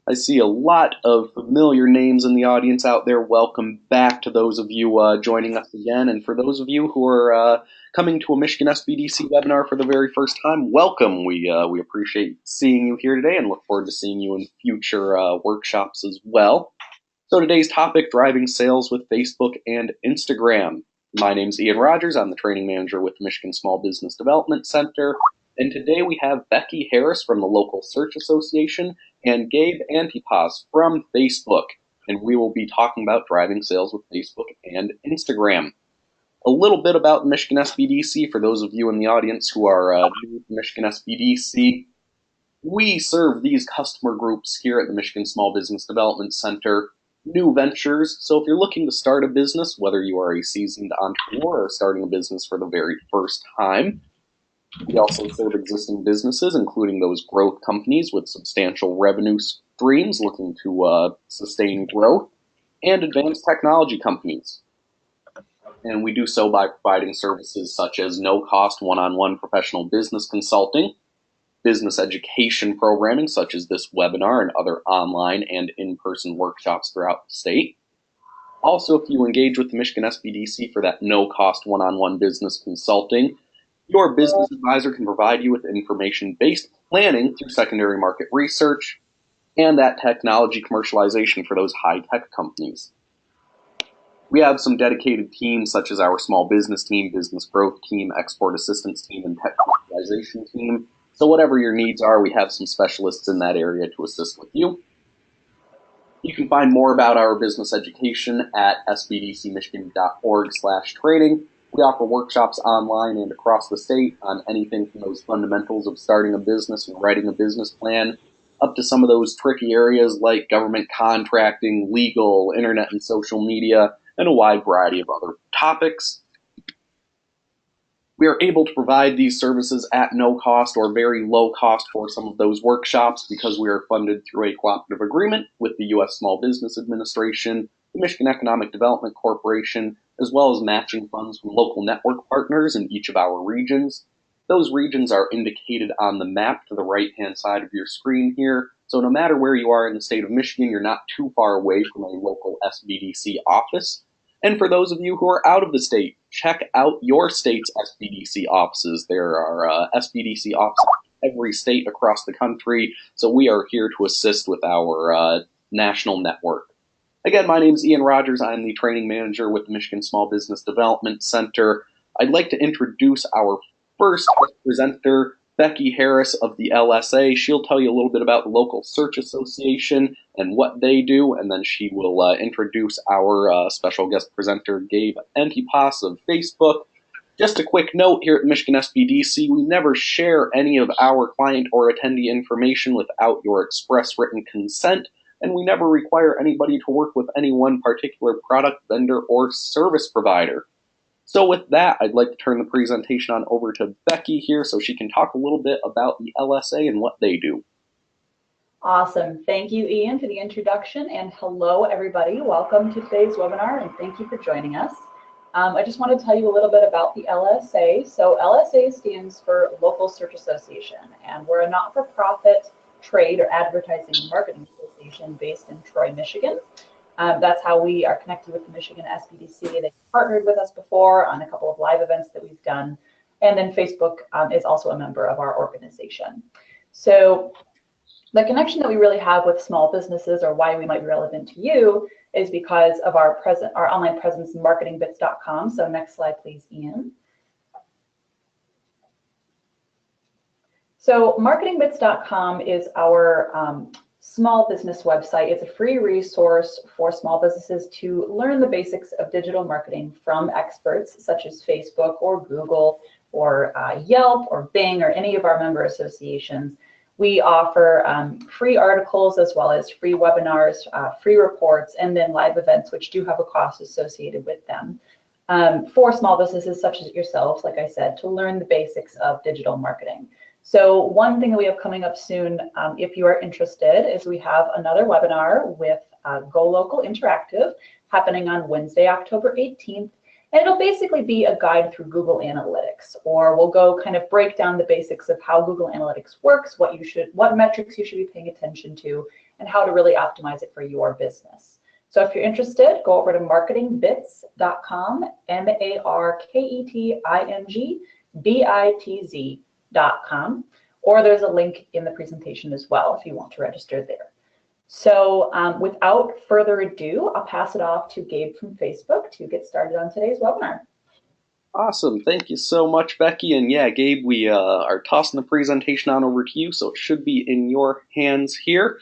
I see a lot of familiar names in the audience out there. Welcome back to those of you joining us again. And for those of you who are coming to a Michigan SBDC webinar for the very first time, welcome. We appreciate seeing you here today and look forward to seeing you in future workshops as well. So today's topic, driving sales with Facebook and Instagram. My name's Ian Rogers. I'm the training manager with the Michigan Small Business Development Center. And today we have Becky Harris from the local search association and Gabe Antipas from Facebook. And we will be talking about driving sales with Facebook and Instagram. A little bit about Michigan SBDC for those of you in the audience who are new to Michigan SBDC. We serve these customer groups here at the Michigan Small Business Development Center. New ventures. So if you're looking to start a business, whether you are a seasoned entrepreneur or starting a business for the very first time, we also serve existing businesses, including those growth companies with substantial revenue streams looking to sustain growth, and advanced technology companies. And we do so by providing services such as no-cost one-on-one professional business consulting, business education programming such as this webinar and other online and in-person workshops throughout the state. Also, if you engage with the Michigan SBDC for that no-cost one-on-one business consulting, your business advisor can provide you with information-based planning through secondary market research and that technology commercialization for those high-tech companies. We have some dedicated teams such as our small business team, business growth team, export assistance team, and tech commercialization team. So whatever your needs are, we have some specialists in that area to assist with you. You can find more about our business education at sbdcmichigan.org/training. We offer workshops online and across the state on anything from those fundamentals of starting a business and writing a business plan up to some of those tricky areas like government contracting, legal, internet and social media, and a wide variety of other topics. We are able to provide these services at no cost or very low cost for some of those workshops because we are funded through a cooperative agreement with the U.S. Small Business Administration, the Michigan Economic Development Corporation, as well as matching funds from local network partners in each of our regions. Those regions are indicated on the map to the right-hand side of your screen here. So no matter where you are in the state of Michigan, you're not too far away from a local SBDC office. And for those of you who are out of the state, check out your state's SBDC offices. There are SBDC offices in every state across the country, so we are here to assist with our national network. Again, my name is Ian Rogers. I'm the training manager with the Michigan Small Business Development Center. I'd like to introduce our first presenter, Becky Harris of the LSA. She'll tell you a little bit about the local search association and what they do, and then she will introduce our special guest presenter, Gabe Antipas of Facebook. Just a quick note here at Michigan SBDC, we never share any of our client or attendee information without your express written consent, and we never require anybody to work with any one particular product, vendor, or service provider. So with that, I'd like to turn the presentation on over to Becky here so she can talk a little bit about the LSA and what they do. Awesome. Thank you, Ian, for the introduction, and hello, everybody. Welcome to today's webinar, and thank you for joining us. I just want to tell you a little bit about the LSA. So LSA stands for Local Search Association, and we're a not-for-profit trade or advertising and marketing association based in Troy, Michigan. That's how we are connected with the Michigan SBDC. They partnered with us before on a couple of live events that we've done. And then Facebook is also a member of our organization. So the connection that we really have with small businesses, or why we might be relevant to you, is because of our online presence, MarketingBitz.com. So next slide, please, Ian. So MarketingBitz.com is our small business website. It's a free resource for small businesses to learn the basics of digital marketing from experts such as Facebook or Google or Yelp or Bing or any of our member associations. We offer free articles as well as free webinars, free reports, and then live events, which do have a cost associated with them for small businesses such as yourselves, like I said, to learn the basics of digital marketing. So one thing that we have coming up soon, if you are interested, is we have another webinar with Go Local Interactive happening on Wednesday, October 18th. And it'll basically be a guide through Google Analytics, or we'll go kind of break down the basics of how Google Analytics works, what metrics you should be paying attention to, and how to really optimize it for your business. So if you're interested, go over to marketingbitz.com, marketingbitz.com, or there's a link in the presentation as well if you want to register there. So without further ado, I'll pass it off to Gabe from Facebook to get started on today's webinar. Awesome. Thank you so much, Becky. And yeah, Gabe, we are tossing the presentation on over to you, so it should be in your hands here.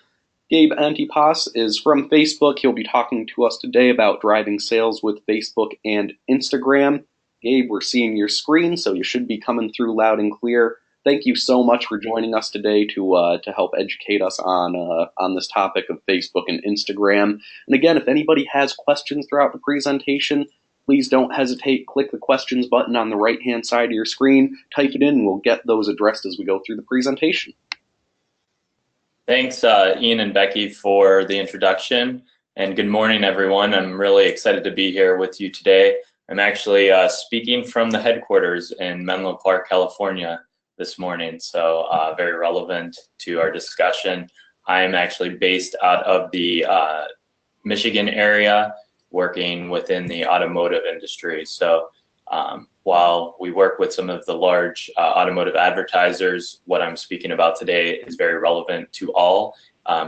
Gabe Antipas is from Facebook. He'll be talking to us today about driving sales with Facebook and Instagram. Gabe, we're seeing your screen, so you should be coming through loud and clear. Thank you so much for joining us today to help educate us on this topic of Facebook and Instagram. And again, if anybody has questions throughout the presentation, please don't hesitate. Click the questions button on the right-hand side of your screen, type it in, and we'll get those addressed as we go through the presentation. Thanks, Ian and Becky, for the introduction. And good morning, everyone. I'm really excited to be here with you today. I'm actually speaking from the headquarters in Menlo Park, California this morning, so very relevant to our discussion. I am actually based out of the Michigan area, working within the automotive industry. So while we work with some of the large automotive advertisers, what I'm speaking about today is very relevant to all,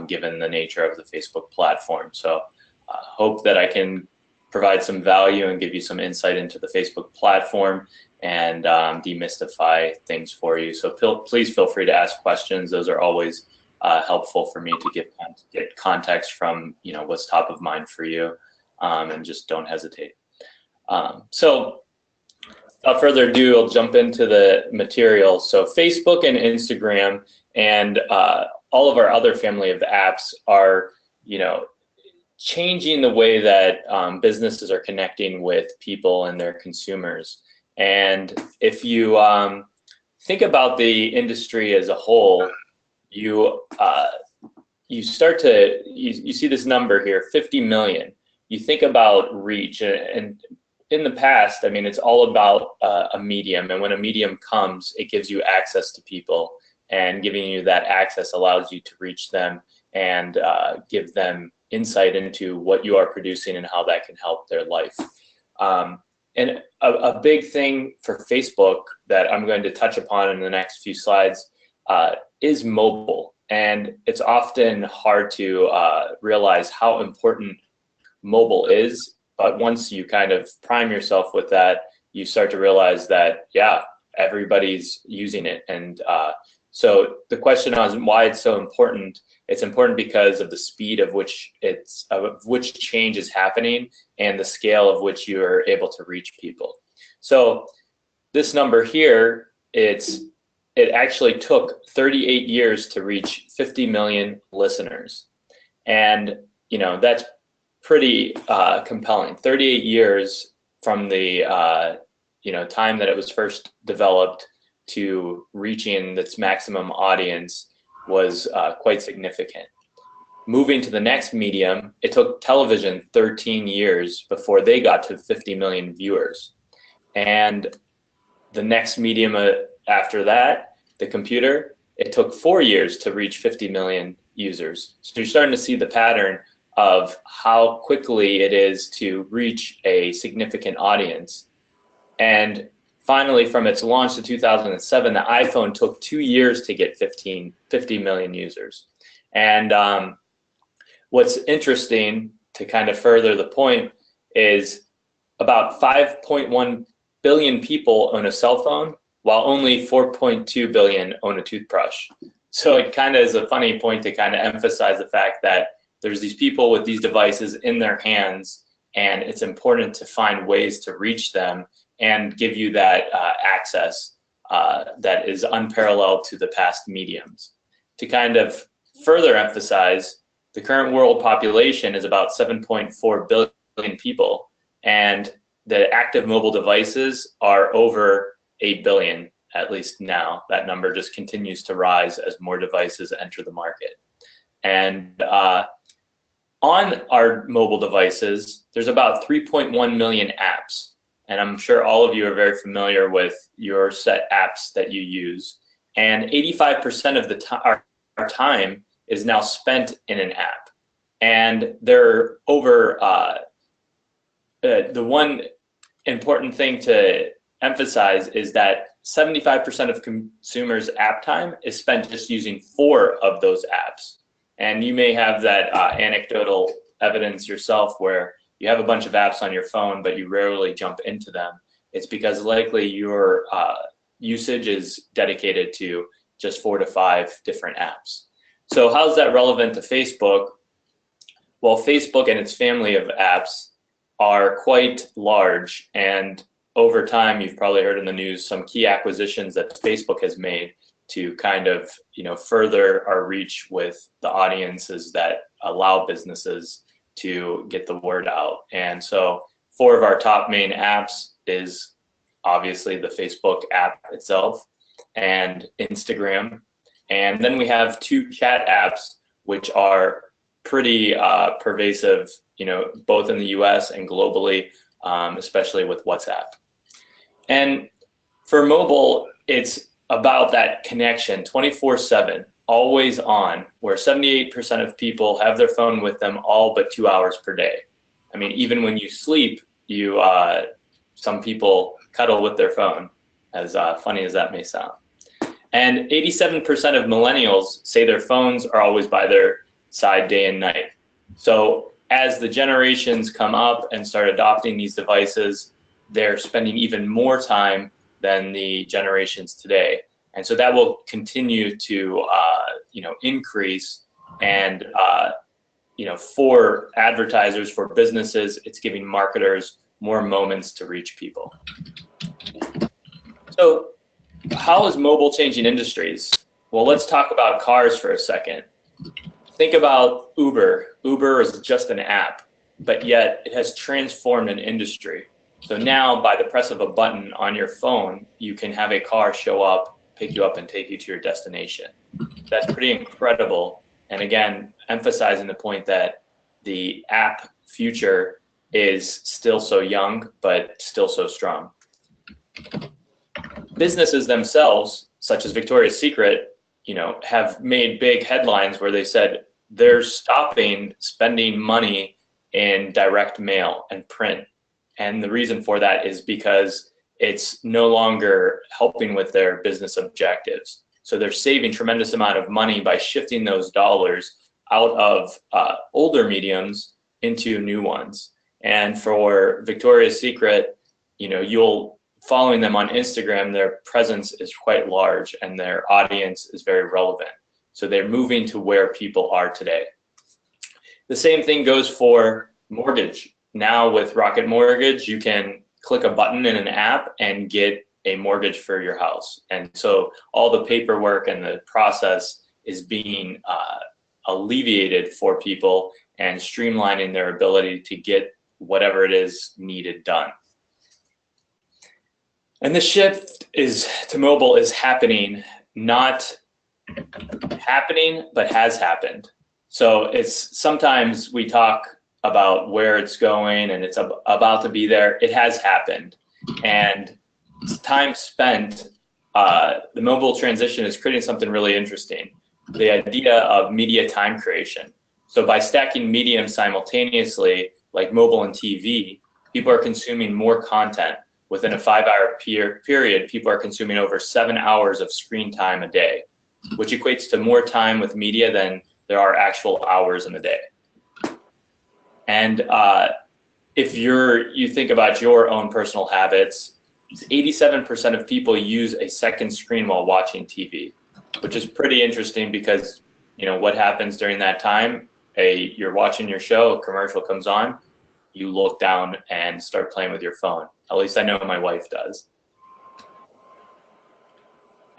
given the nature of the Facebook platform. So hope that I can provide some value and give you some insight into the Facebook platform and demystify things for you. So please feel free to ask questions. Those are always helpful for me to get context from what's top of mind for you, and just don't hesitate. So without further ado, I'll jump into the material. So Facebook and Instagram and all of our other family of apps are changing the way that businesses are connecting with people and their consumers. And if you think about the industry as a whole, you start to you see this number here, 50 million. You think about reach, and in the past, I mean, it's all about a medium, and when a medium comes, it gives you access to people, and giving you that access allows you to reach them and give them insight into what you are producing and how that can help their life. And a big thing for Facebook that I'm going to touch upon in the next few slides is mobile. And it's often hard to realize how important mobile is, but once you kind of prime yourself with that, you start to realize that, yeah, everybody's using it. And so the question on why it's so important, it's important because of the speed of which change is happening and the scale of which you are able to reach people. So this number here, it actually took 38 years to reach 50 million listeners. And that's pretty compelling. 38 years from the time that it was first developed to reaching its maximum audience was quite significant. Moving to the next medium, it took television 13 years before they got to 50 million viewers. And the next medium after that, the computer, it took 4 years to reach 50 million users. So you're starting to see the pattern of how quickly it is to reach a significant audience. And finally, from its launch to 2007, the iPhone took 2 years to get 50 million users. And what's interesting, to kind of further the point, is about 5.1 billion people own a cell phone, while only 4.2 billion own a toothbrush. So it kind of is a funny point to kind of emphasize the fact that there's these people with these devices in their hands, and it's important to find ways to reach them and give you that access that is unparalleled to the past mediums. To kind of further emphasize, the current world population is about 7.4 billion people, and the active mobile devices are over 8 billion, at least now. That number just continues to rise as more devices enter the market. And on our mobile devices, there's about 3.1 million apps. and I'm sure all of you are very familiar with your set apps that you use. And 85% of our time is now spent in an app. And they're over, the one important thing to emphasize is that 75% of consumers' app time is spent just using 4 of those apps. And you may have that anecdotal evidence yourself where you have a bunch of apps on your phone, but you rarely jump into them. It's because likely your usage is dedicated to just 4 to 5 different apps. So how's that relevant to Facebook? Well, Facebook and its family of apps are quite large, and over time, you've probably heard in the news some key acquisitions that Facebook has made to kind of, further our reach with the audiences that allow businesses to get the word out. And so 4 of our top main apps is obviously the Facebook app itself and Instagram. And then we have 2 chat apps, which are pretty pervasive, both in the US and globally, especially with WhatsApp. And for mobile, it's about that connection 24/7, always on, where 78% of people have their phone with them all but 2 hours per day. I mean, even when you sleep, some people cuddle with their phone, as funny as that may sound. And 87% of millennials say their phones are always by their side day and night. So as the generations come up and start adopting these devices, they're spending even more time than the generations today. And so that will continue to increase. And for advertisers, for businesses, it's giving marketers more moments to reach people. So how is mobile changing industries? Well, let's talk about cars for a second. Think about Uber. Uber is just an app, but yet it has transformed an industry. So now, by the press of a button on your phone, you can have a car show up, pick you up, and take you to your destination. That's pretty incredible. And again, emphasizing the point that the app future is still so young, but still so strong. Businesses themselves, such as Victoria's Secret, have made big headlines where they said they're stopping spending money in direct mail and print. And the reason for that is because it's no longer helping with their business objectives. So they're saving tremendous amount of money by shifting those dollars out of older mediums into new ones. And for Victoria's Secret, following them on Instagram, their presence is quite large and their audience is very relevant. So they're moving to where people are today. The same thing goes for mortgage. Now with Rocket Mortgage, you can click a button in an app and get a mortgage for your house. And so all the paperwork and the process is being alleviated for people and streamlining their ability to get whatever it is needed done. And the shift to mobile is happening, not happening, but has happened. So it's sometimes we talk about where it's going and it's about to be there. It has happened. And time spent, the mobile transition is creating something really interesting. The idea of media time creation. So by stacking mediums simultaneously, like mobile and TV, people are consuming more content. Within a 5-hour period, people are consuming over 7 hours of screen time a day, which equates to more time with media than there are actual hours in a day. And if you think about your own personal habits, 87% of people use a second screen while watching TV, which is pretty interesting because what happens during that time? You're watching your show, a commercial comes on, you look down and start playing with your phone. At least I know my wife does.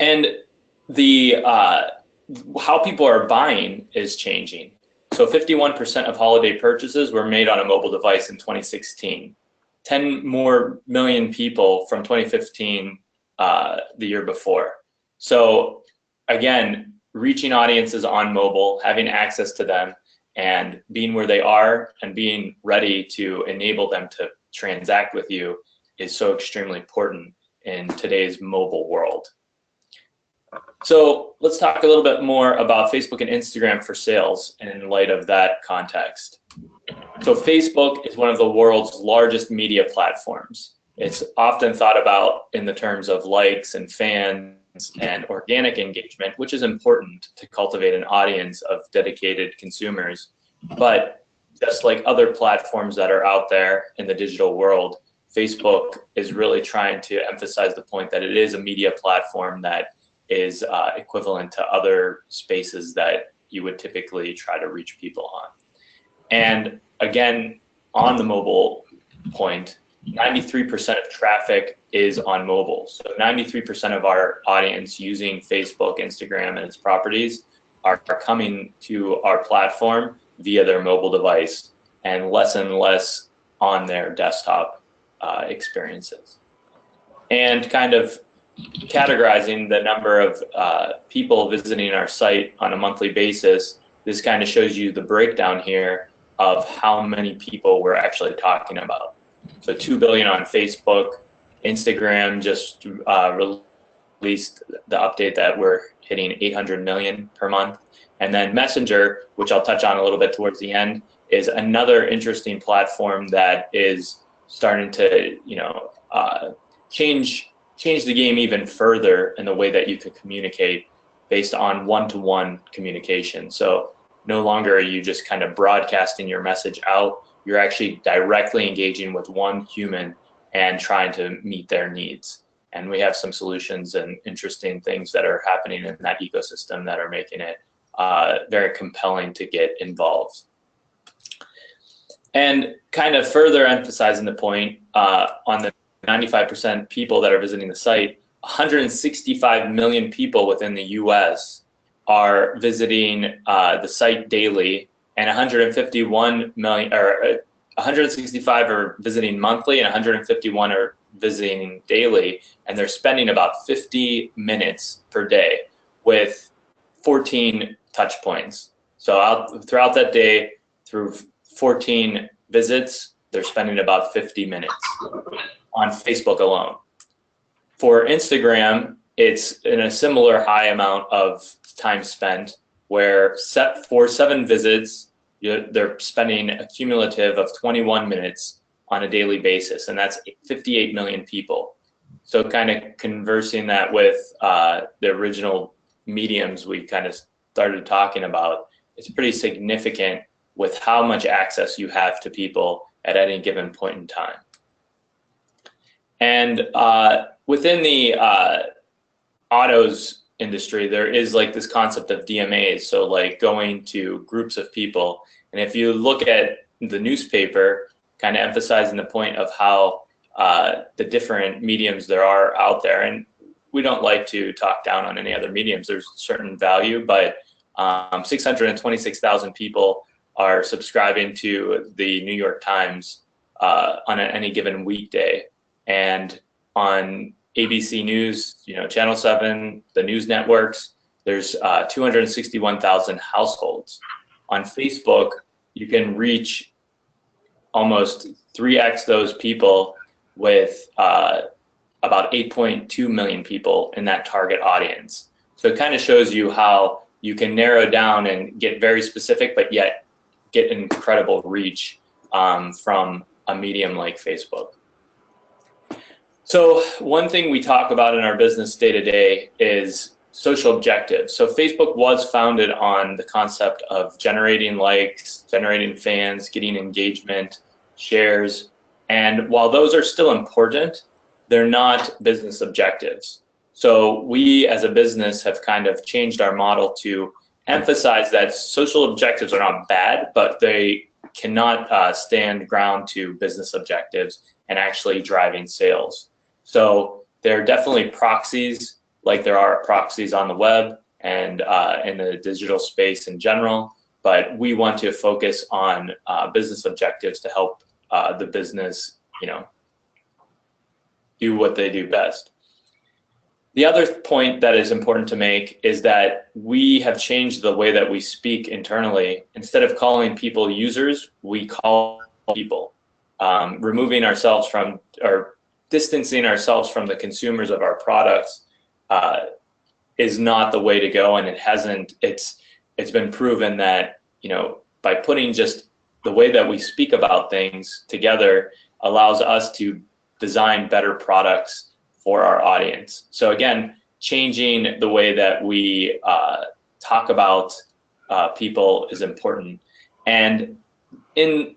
And the how people are buying is changing. So 51% of holiday purchases were made on a mobile device in 2016. 10 more million people from 2015, the year before. So again, reaching audiences on mobile, having access to them, and being where they are and being ready to enable them to transact with you is so extremely important in today's mobile world. So let's talk a little bit more about Facebook and Instagram for sales in light of that context. So Facebook is one of the world's largest media platforms. It's often thought about in the terms of likes and fans and organic engagement, which is important to cultivate an audience of dedicated consumers. But just like other platforms that are out there in the digital world, Facebook is really trying to emphasize the point that it is a media platform that is equivalent to other spaces that you would typically try to reach people on. And again, on the mobile point, 93% of traffic is on mobile. So 93% of our audience using Facebook, Instagram, and its properties are coming to our platform via their mobile device, and less on their desktop experiences. And kind of categorizing the number of people visiting our site on a monthly basis, this kind of shows you the breakdown here of how many people we're actually talking about. So 2 billion on Facebook. Instagram just released the update that we're hitting 800 million per month. And then Messenger, which I'll touch on a little bit towards the end, is another interesting platform that is starting to, change the game even further in the way that you can communicate based on one-to-one communication. So no longer are you just kind of broadcasting your message out, you're actually directly engaging with one human and trying to meet their needs. And we have some solutions and interesting things that are happening in that ecosystem that are making it very compelling to get involved. And kind of further emphasizing the point on the 95% people that are visiting the site, 165 million people within the US are visiting the site daily, and 165 are visiting monthly, and 151 are visiting daily, and they're spending about 50 minutes per day with 14 touch points. So throughout that day, through 14 visits, they're spending about 50 minutes on Facebook alone. For Instagram, it's in a similar high amount of time spent, where for 7 visits, they're spending a cumulative of 21 minutes on a daily basis, and that's 58 million people. So kind of conversing that with the original mediums we kind of started talking about, it's pretty significant with how much access you have to people at any given point in time. And within the autos industry, there is like this concept of DMAs, so like going to groups of people. And if you look at the newspaper, kind of emphasizing the point of how the different mediums there are out there, and we don't like to talk down on any other mediums, there's certain value, but 626,000 people are subscribing to the New York Times on any given weekday. And on ABC News, Channel 7, the news networks, there's 261,000 households. On Facebook, you can reach almost 3x those people with about 8.2 million people in that target audience. So it kind of shows you how you can narrow down and get very specific, but yet get incredible reach from a medium like Facebook. So one thing we talk about in our business day to day is social objectives. So Facebook was founded on the concept of generating likes, generating fans, getting engagement, shares. And while those are still important, they're not business objectives. So we as a business have kind of changed our model to emphasize that social objectives are not bad, but they cannot stand ground to business objectives and actually driving sales. So there are definitely proxies, like there are proxies on the web and in the digital space in general, but we want to focus on business objectives to help the business, do what they do best. The other point that is important to make is that we have changed the way that we speak internally. Instead of calling people users, we call people, removing ourselves from, or distancing ourselves from the consumers of our products is not the way to go, and it's been proven that, by putting just the way that we speak about things together allows us to design better products for our audience. So again, changing the way that we talk about people is important. And in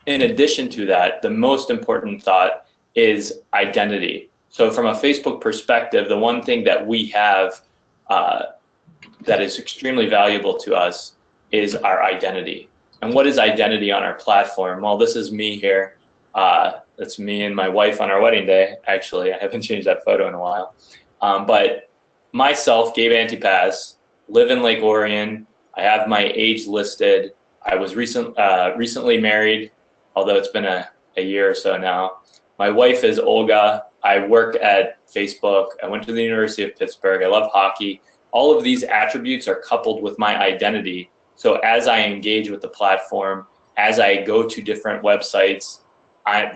addition to that, the most important thought is identity. So from a Facebook perspective, the one thing that we have that is extremely valuable to us is our identity. And what is identity on our platform? Well, this is me here. That's me and my wife on our wedding day. Actually, I haven't changed that photo in a while. But myself, Gabe Antipas, live in Lake Orion. I have my age listed. I was recently married, although it's been a year or so now. My wife is Olga. I work at Facebook. I went to the University of Pittsburgh. I love hockey. All of these attributes are coupled with my identity. So as I engage with the platform, as I go to different websites,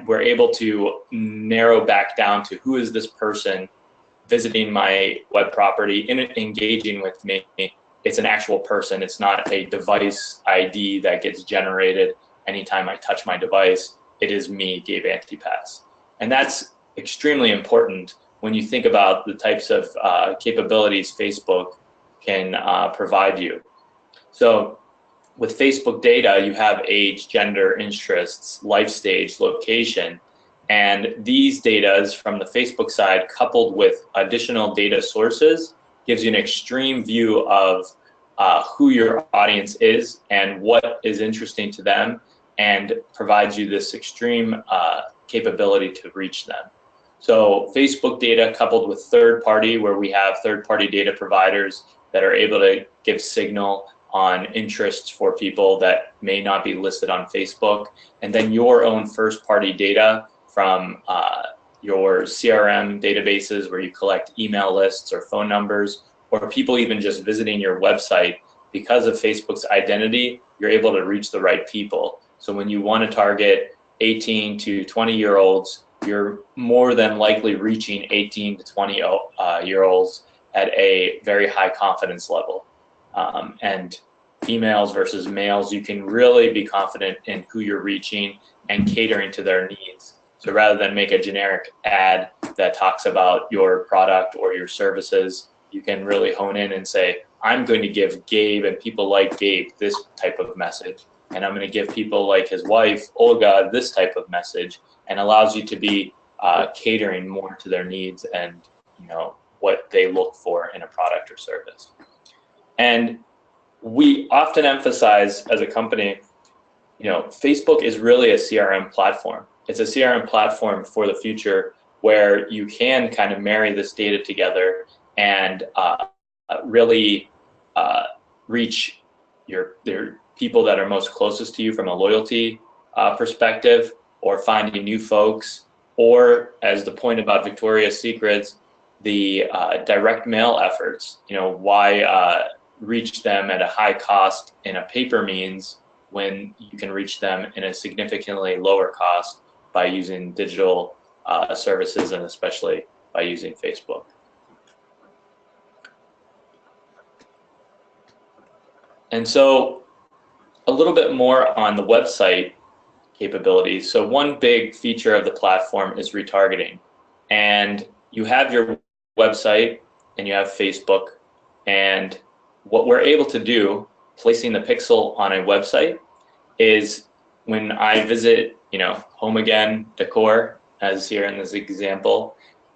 we're able to narrow back down to who is this person visiting my web property and engaging with me. It's an actual person. It's not a device ID that gets generated anytime I touch my device. It is me, Gabe Antipas. And that's extremely important when you think about the types of capabilities Facebook can provide you. So with Facebook data, you have age, gender, interests, life stage, location, and these data from the Facebook side coupled with additional data sources gives you an extreme view of who your audience is and what is interesting to them, and provides you this extreme capability to reach them. So Facebook data coupled with third-party, where we have third-party data providers that are able to give signal on interests for people that may not be listed on Facebook, and then your own first-party data from your CRM databases where you collect email lists or phone numbers, or people even just visiting your website. Because of Facebook's identity, you're able to reach the right people. So when you want to target 18 to 20-year-olds, you're more than likely reaching 18 to 20-year-olds at a very high confidence level. And females versus males, you can really be confident in who you're reaching and catering to their needs. So rather than make a generic ad that talks about your product or your services, you can really hone in and say, I'm going to give Gabe and people like Gabe this type of message, and I'm going to give people like his wife, Olga, this type of message, and allows you to be catering more to their needs and what they look for in a product or service. And we often emphasize as a company, Facebook is really a CRM platform. It's a CRM platform for the future where you can kind of marry this data together and really reach your people that are most closest to you from a loyalty perspective, or finding new folks, or as the point about Victoria's Secrets, the direct mail efforts. Why reach them at a high cost in a paper means when you can reach them in a significantly lower cost by using digital services, and especially by using Facebook. And so a little bit more on the website capabilities. So one big feature of the platform is retargeting. And you have your website and you have Facebook, and what we're able to do, placing the pixel on a website, is when I visit, Home Again Decor, as here in this example,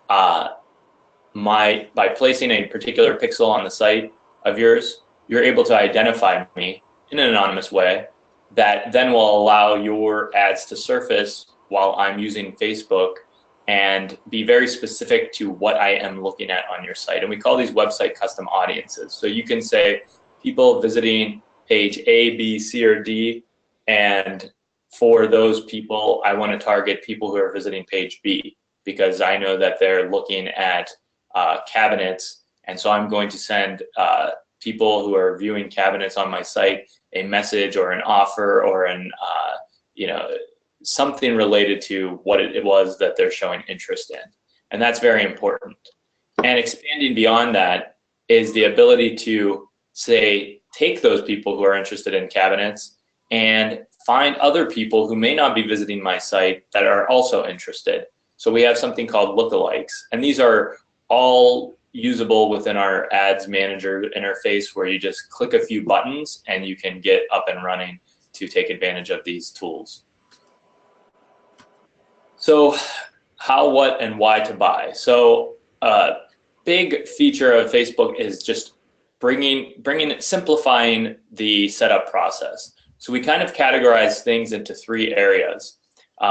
by placing a particular pixel on the site of yours, you're able to identify me in an anonymous way that then will allow your ads to surface while I'm using Facebook and be very specific to what I am looking at on your site. And we call these website custom audiences. So you can say people visiting page A, B, C, or D, and for those people, I want to target people who are visiting page B because I know that they're looking at cabinets, and so I'm going to send people who are viewing cabinets on my site a message or an offer or an something related to what it was that they're showing interest in. And that's very important. And expanding beyond that is the ability to, say, take those people who are interested in cabinets and find other people who may not be visiting my site that are also interested. So we have something called lookalikes, and these are all usable within our ads manager interface, where you just click a few buttons and you can get up and running to take advantage of these tools. So how, what, and why to buy. So a big feature of Facebook is just simplifying the setup process. So we kind of categorize things into 3 areas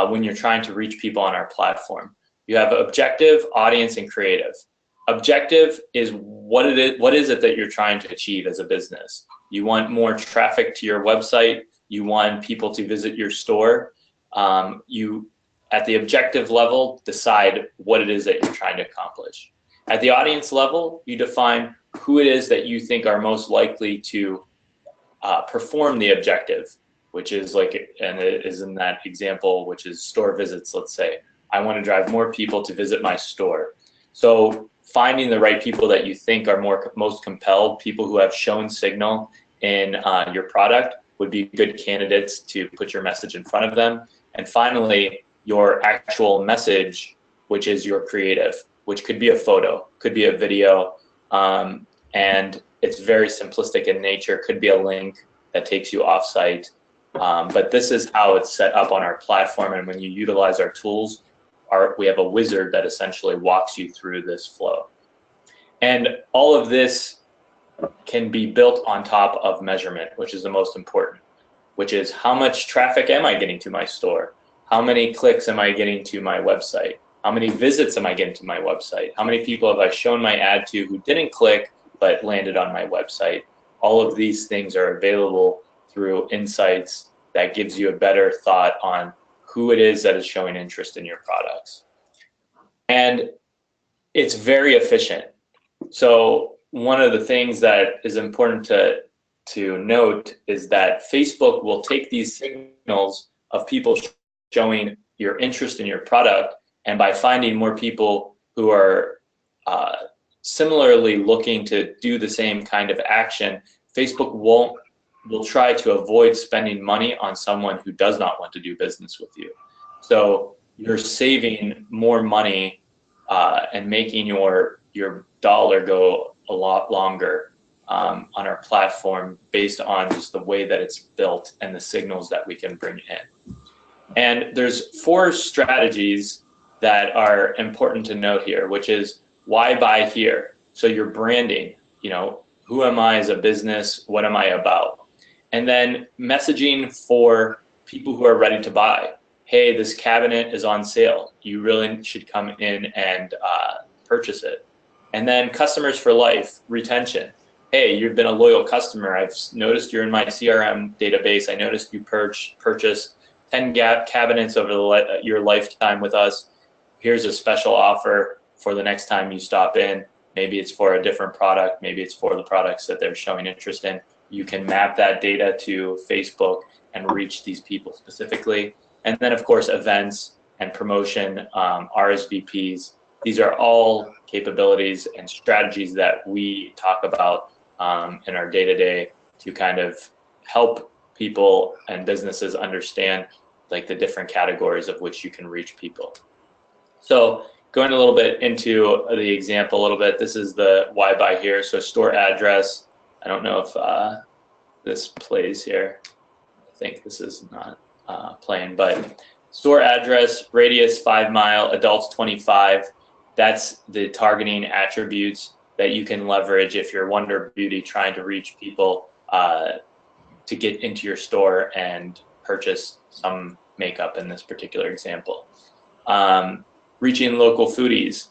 when you're trying to reach people on our platform. You have objective, audience, and creative. Objective is what is it that you're trying to achieve as a business. You want more traffic to your website. You want people to visit your store. You, at the objective level, decide what it is that you're trying to accomplish. At the audience level, you define who it is that you think are most likely to perform the objective, which is and it is in that example, which is store visits, let's say. I want to drive more people to visit my store. So finding the right people that you think are most compelled, people who have shown signal in your product, would be good candidates to put your message in front of them. And finally, your actual message, which is your creative, which could be a photo, could be a video, and it's very simplistic in nature, could be a link that takes you off-site. But this is how it's set up on our platform, and when you utilize our tools, we have a wizard that essentially walks you through this flow. And all of this can be built on top of measurement, which is the most important, which is how much traffic am I getting to my store? How many clicks am I getting to my website? How many visits am I getting to my website? How many people have I shown my ad to who didn't click but landed on my website? All of these things are available through insights that gives you a better thought on who it is that is showing interest in your products. And it's very efficient. So one of the things that is important to note is that Facebook will take these signals of people showing your interest in your product, and by finding more people who are similarly looking to do the same kind of action, Facebook will try to avoid spending money on someone who does not want to do business with you. So you're saving more money and making your dollar go a lot longer on our platform based on just the way that it's built and the signals that we can bring in. And there's 4 strategies that are important to note here, which is why buy here? So your branding, who am I as a business? What am I about? And then messaging for people who are ready to buy. Hey, this cabinet is on sale. You really should come in and purchase it. And then customers for life, retention. Hey, you've been a loyal customer. I've noticed you're in my CRM database. I noticed you purchased 10 cabinets over your lifetime with us. Here's a special offer for the next time you stop in. Maybe it's for a different product. Maybe it's for the products that they're showing interest in. You can map that data to Facebook and reach these people specifically. And then, of course, events and promotion, RSVPs. These are all capabilities and strategies that we talk about in our day-to-day to kind of help people and businesses understand the different categories of which you can reach people. So going a little bit into the example a little bit, this is the why buy here. So store address. I don't know if this plays here. I think this is not playing, but store address, radius 5 mile, adults 25. That's the targeting attributes that you can leverage if you're Wonder Beauty trying to reach people to get into your store and purchase some makeup in this particular example. Reaching local foodies.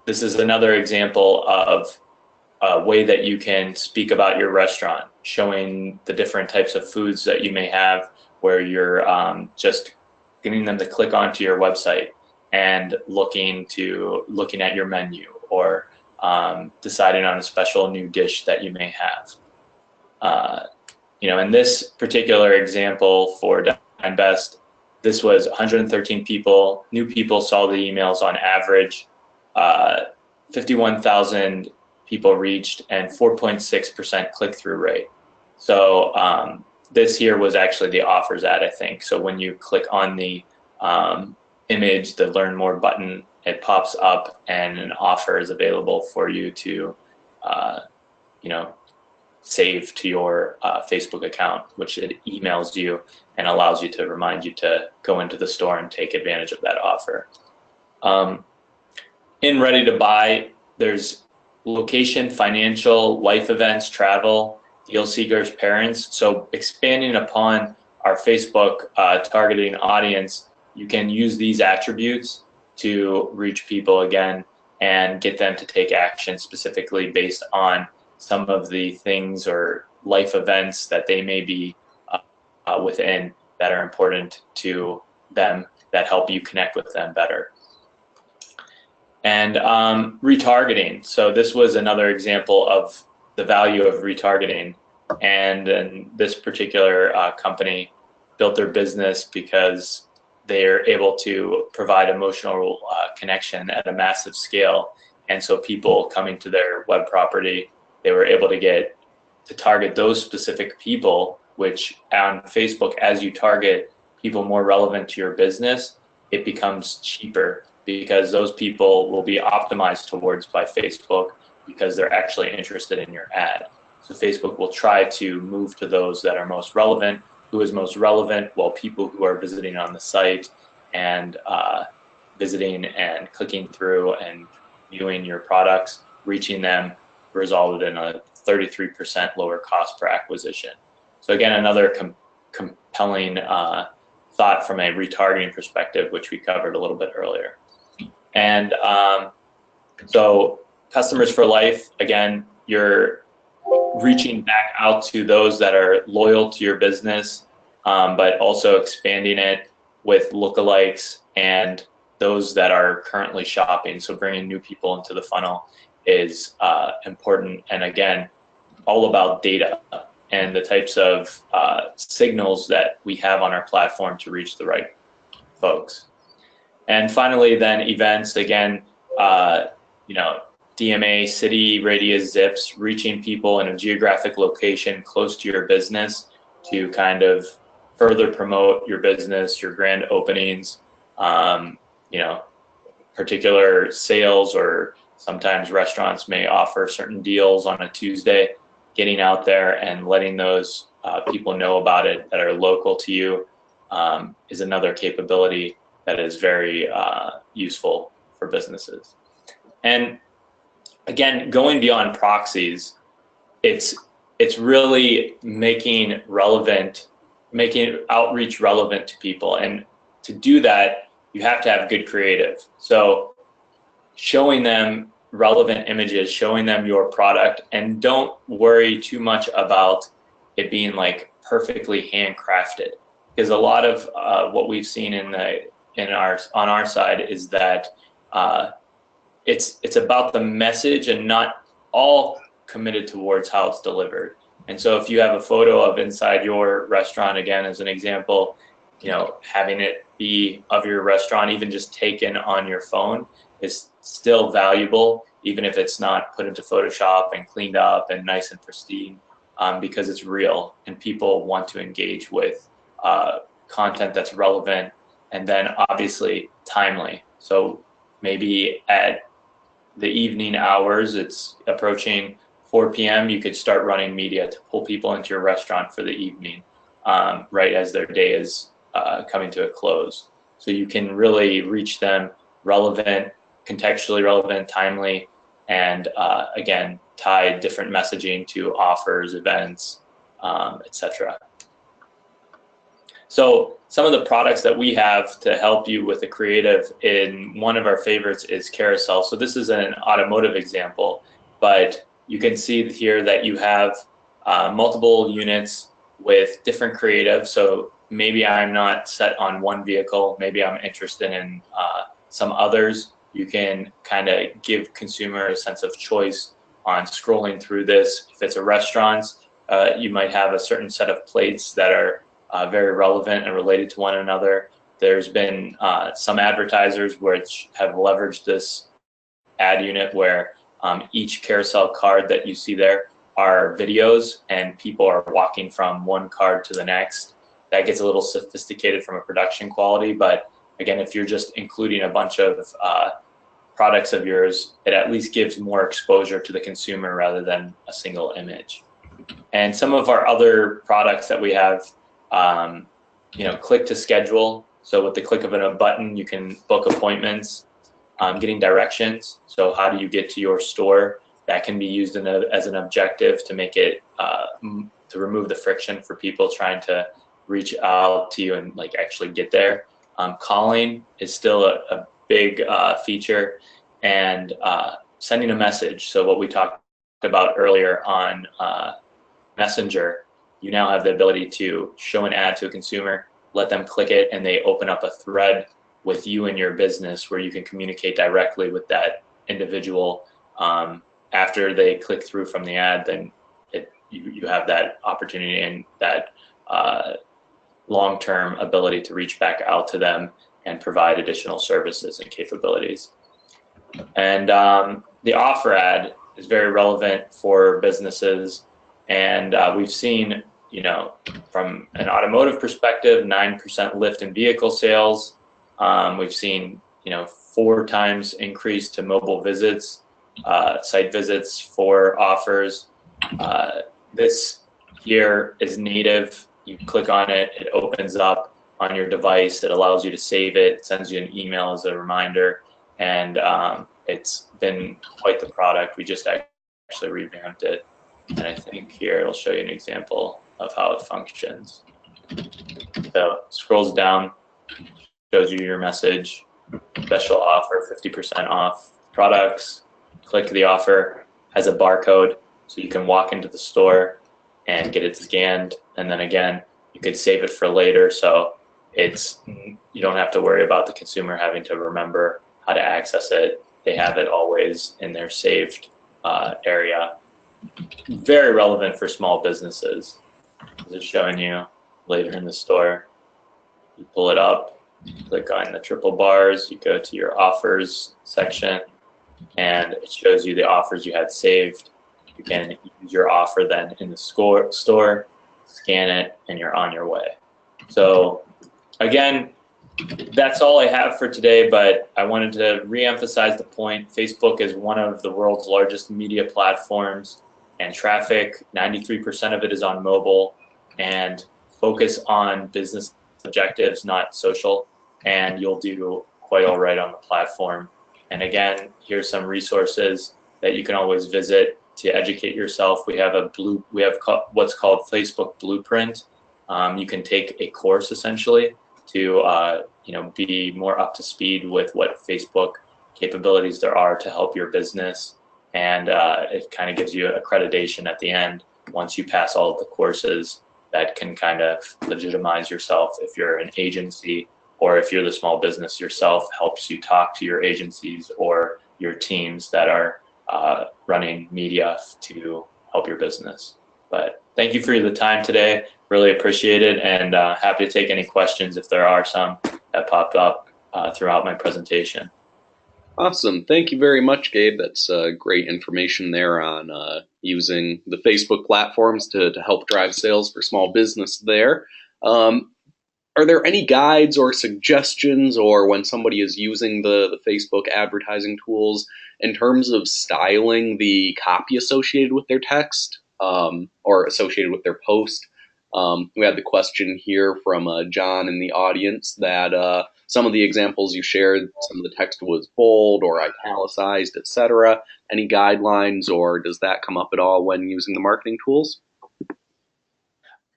This is another example of a way that you can speak about your restaurant, showing the different types of foods that you may have, where you're just getting them to click onto your website and looking at your menu, or deciding on a special new dish that you may have. In this particular example for best. This was 113 people, new people saw the emails on average, 51,000 people reached, and 4.6% click-through rate. So this here was actually the offers ad, I think. So when you click on the image, the Learn More button, it pops up and an offer is available for you to, save to your Facebook account, which it emails you and allows you to remind you to go into the store and take advantage of that offer. In Ready to Buy, there's location, financial, life events, travel, deal seekers, parents. So expanding upon our Facebook targeting audience, you can use these attributes to reach people again and get them to take action specifically based on some of the things or life events that they may be within that are important to them, that help you connect with them better. And retargeting. So this was another example of the value of retargeting. And this particular company built their business because they're able to provide emotional connection at a massive scale. And so people coming to their web property, they were able to target those specific people, which on Facebook, as you target people more relevant to your business, it becomes cheaper because those people will be optimized towards by Facebook because they're actually interested in your ad. So Facebook will try to move to those that are most relevant. Who is most relevant? Well, people who are visiting on the site and visiting and clicking through and viewing your products, reaching them resulted in a 33% lower cost per acquisition. So again, another compelling thought from a retargeting perspective, which we covered a little bit earlier. And so customers for life, again, you're reaching back out to those that are loyal to your business, but also expanding it with lookalikes and those that are currently shopping. So bringing new people into the funnel is important. And again, all about data and the types of signals that we have on our platform to reach the right folks. And finally, then events, again, DMA, city radius zips, reaching people in a geographic location close to your business to kind of further promote your business, your grand openings, particular sales, or sometimes restaurants may offer certain deals on a Tuesday. Getting out there and letting those people know about it that are local to you is another capability that is very useful for businesses. And again, going beyond proxies, it's really making outreach relevant to people. And to do that, you have to have good creative. So showing them relevant images, showing them your product, and don't worry too much about it being like perfectly handcrafted, because a lot of what we've seen on our side is that it's about the message and not all committed towards how it's delivered. And so if you have a photo of inside your restaurant, again, as an example, having it be of your restaurant, even just taken on your phone, is still valuable, even if it's not put into Photoshop and cleaned up and nice and pristine, because it's real and people want to engage with content that's relevant and then obviously timely. So maybe at the evening hours, it's approaching 4 p.m., you could start running media to pull people into your restaurant for the evening, right as their day is coming to a close. So you can really reach them relevant, contextually relevant, timely, and again, tie different messaging to offers, events, etc. So some of the products that we have to help you with the creative, in one of our favorites is Carousel. So this is an automotive example, but you can see here that you have multiple units with different creative. So maybe I'm not set on one vehicle, maybe I'm interested in some others. You can kind of give consumer a sense of choice on scrolling through this. If it's a restaurant, you might have a certain set of plates that are very relevant and related to one another. There's been some advertisers which have leveraged this ad unit where each carousel card that you see there are videos and people are walking from one card to the next. That gets a little sophisticated from a production quality, but again, if you're just including a bunch of products of yours, it at least gives more exposure to the consumer rather than a single image. And some of our other products that we have, click to schedule. So with the click of a button, you can book appointments, getting directions. So how do you get to your store? That can be used as an objective to make it, to remove the friction for people trying to reach out to you and actually get there. Calling is still a big feature, and sending a message. So what we talked about earlier on Messenger, you now have the ability to show an ad to a consumer, let them click it, and they open up a thread with you and your business where you can communicate directly with that individual. After they click through from the ad, then you have that opportunity and that long-term ability to reach back out to them and provide additional services and capabilities. And the offer ad is very relevant for businesses, and we've seen, from an automotive perspective, 9% lift in vehicle sales. We've seen, 4 times increase to mobile visits, site visits for offers. This here is native. You click on it, it opens up on your device. It allows you to save it, sends you an email as a reminder, and it's been quite the product. We just actually revamped it, and I think here it'll show you an example of how it functions. So it scrolls down, shows you your message, special offer, 50% off products. Click the offer, has a barcode, so you can walk into the store and get it scanned, and then again, you could save it for later, so you don't have to worry about the consumer having to remember how to access it. They have it always in their saved area. Very relevant for small businesses. This is showing you later in the store. You pull it up, click on the triple bars, you go to your offers section, and it shows you the offers you had saved. You can use your offer then in the store, scan it, and you're on your way. So again, that's all I have for today, but I wanted to reemphasize the point. Facebook is one of the world's largest media platforms, and traffic, 93% of it is on mobile, and focus on business objectives, not social, and you'll do quite all right on the platform. And again, here's some resources that you can always visit to educate yourself. We have what's called Facebook Blueprint. You can take a course essentially to be more up to speed with what Facebook capabilities there are to help your business, and it kind of gives you accreditation at the end once you pass all of the courses that can kind of legitimize yourself if you're an agency, or if you're the small business yourself, helps you talk to your agencies or your teams that are running media to help your business. But thank you for the time today. Really appreciate it, and happy to take any questions if there are some that popped up throughout my presentation. Awesome. Thank you very much, Gabe. That's great information there on using the Facebook platforms to help drive sales for small business there. Are there any guides or suggestions, or when somebody is using the Facebook advertising tools, in terms of styling the copy associated with their text or associated with their post? We had the question here from John in the audience that some of the examples you shared, some of the text was bold or italicized, etc. Any guidelines, or does that come up at all when using the marketing tools?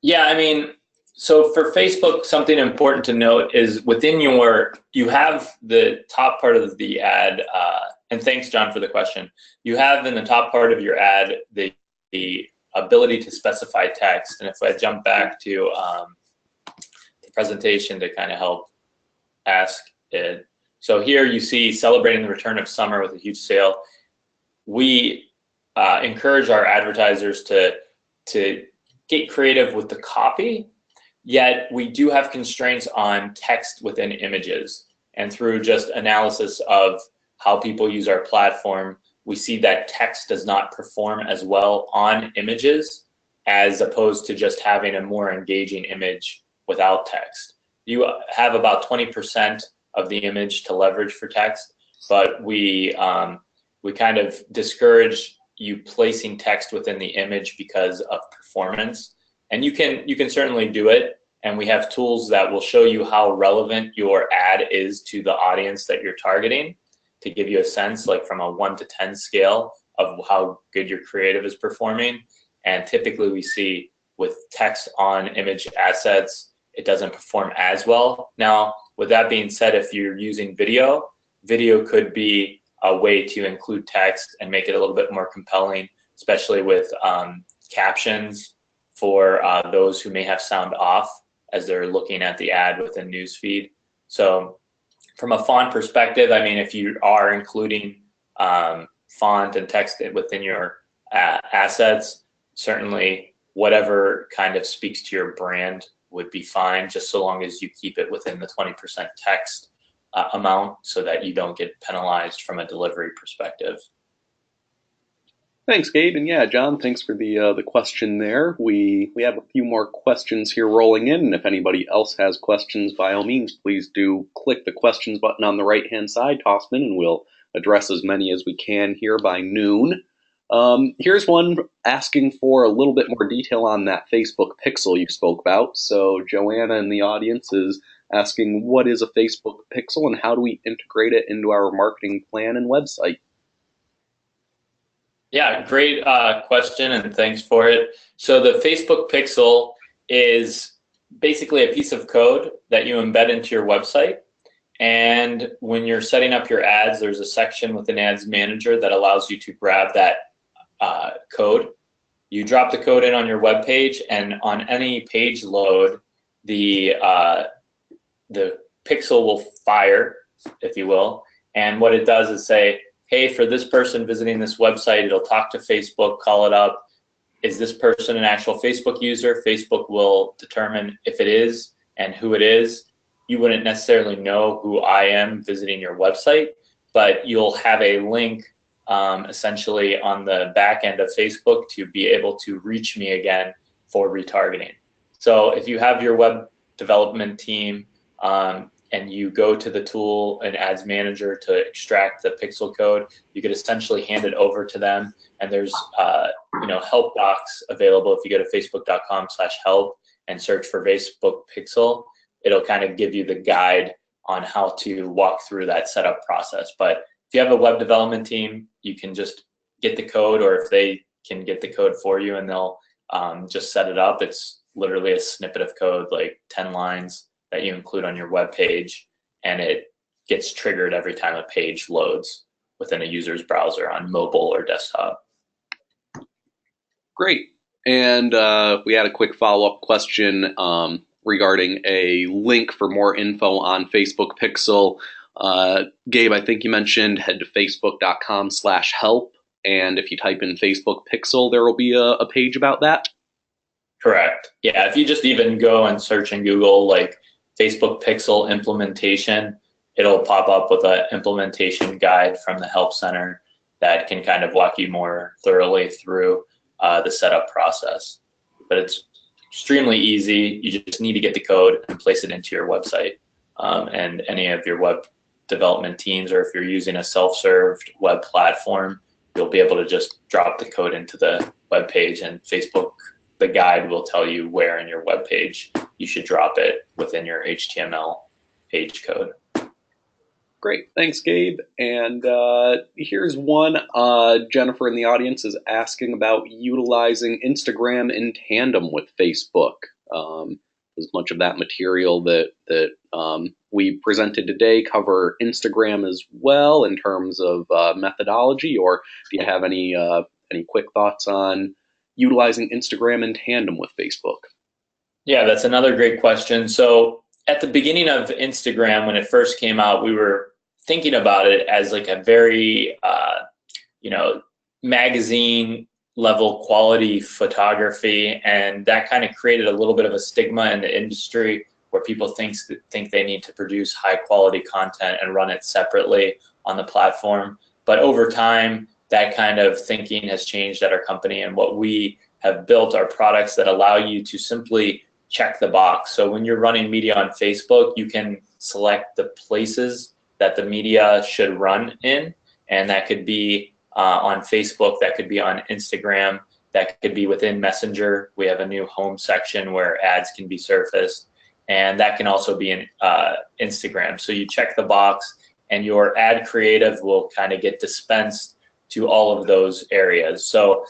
Yeah, I mean, so for Facebook, something important to note is within you have the top part of the ad, and thanks, John, for the question. You have in the top part of your ad the ability to specify text. And if I jump back to the presentation to kind of help ask it. So here you see celebrating the return of summer with a huge sale. We encourage our advertisers to get creative with the copy. Yet we do have constraints on text within images. And through just analysis of how people use our platform, we see that text does not perform as well on images as opposed to just having a more engaging image without text. You have about 20% of the image to leverage for text, but we kind of discourage you placing text within the image because of performance. And you can certainly do it, and we have tools that will show you how relevant your ad is to the audience that you're targeting to give you a sense, like from a 1 to 10 scale of how good your creative is performing. And typically we see with text on image assets, it doesn't perform as well. Now, with that being said, if you're using video, video could be a way to include text and make it a little bit more compelling, especially with captions for those who may have sound off as they're looking at the ad within newsfeed. So from a font perspective, I mean, if you are including font and text within your assets, certainly whatever kind of speaks to your brand would be fine, just so long as you keep it within the 20% text amount so that you don't get penalized from a delivery perspective. Thanks, Gabe. And yeah, John, thanks for the question there. We have a few more questions here rolling in, and if anybody else has questions, by all means, please do click the questions button on the right-hand side, toss them in, and we'll address as many as we can here by noon. Here's one asking for a little bit more detail on that Facebook pixel you spoke about. So Joanna in the audience is asking, what is a Facebook pixel and how do we integrate it into our marketing plan and website? Yeah, great question, and thanks for it. So the Facebook pixel is basically a piece of code that you embed into your website. And when you're setting up your ads, there's a section within Ads Manager that allows you to grab that code. You drop the code in on your web page, and on any page load, the pixel will fire, if you will. And what it does is say, hey, for this person visiting this website, it'll talk to Facebook, call it up. Is this person an actual Facebook user? Facebook will determine if it is and who it is. You wouldn't necessarily know who I am visiting your website, but you'll have a link essentially on the back end of Facebook to be able to reach me again for retargeting. So if you have your web development team and you go to the tool in Ads Manager to extract the pixel code, you could essentially hand it over to them. And there's help docs available. If you go to facebook.com/help and search for Facebook pixel, it'll kind of give you the guide on how to walk through that setup process. But if you have a web development team, you can just get the code, or if they can get the code for you and they'll just set it up. It's literally a snippet of code, like 10 lines that you include on your web page, and it gets triggered every time a page loads within a user's browser on mobile or desktop. Great. And we had a quick follow-up question regarding a link for more info on Facebook Pixel. Gabe, I think you mentioned head to facebook.com/help, and if you type in Facebook Pixel, there will be a page about that. Correct. Yeah, if you just even go and search in Google like Facebook Pixel implementation, it'll pop up with an implementation guide from the Help Center that can kind of walk you more thoroughly through the setup process. But it's extremely easy. You just need to get the code and place it into your website. And any of your web development teams, or if you're using a self-served web platform, you'll be able to just drop the code into the web page, and Facebook, the guide, will tell you where in your web page you should drop it within your HTML page code. Great, thanks, Gabe. And here's one. Jennifer in the audience is asking about utilizing Instagram in tandem with Facebook. Does much of that material that we presented today cover Instagram as well in terms of methodology, or do you have any quick thoughts on utilizing Instagram in tandem with Facebook? Yeah, that's another great question. So at the beginning of Instagram, when it first came out, we were thinking about it as like a very, magazine, level quality photography, and that kind of created a little bit of a stigma in the industry where people think they need to produce high quality content and run it separately on the platform. But over time, that kind of thinking has changed at our company, and what we have built are products that allow you to simply check the box. So when you're running media on Facebook, you can select the places that the media should run in, and that could be on Facebook, that could be on Instagram, that could be within Messenger. We have a new home section where ads can be surfaced, and that can also be in Instagram. So you check the box, and your ad creative will kind of get dispensed to all of those areas. So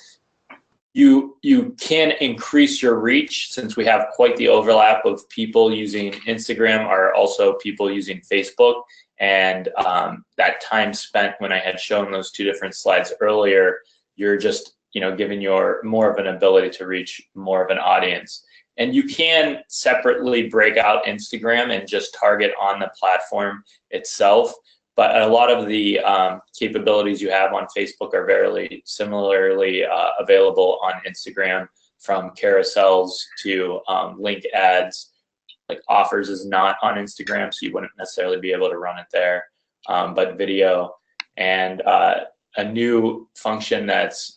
you can increase your reach, since we have quite the overlap of people using Instagram are also people using Facebook. And that time spent when I had shown those two different slides earlier, you're just giving your more of an ability to reach more of an audience. And you can separately break out Instagram and just target on the platform itself. But a lot of the capabilities you have on Facebook are very similarly available on Instagram, from carousels to link ads. Like offers is not on Instagram, so you wouldn't necessarily be able to run it there. But video, and a new function that's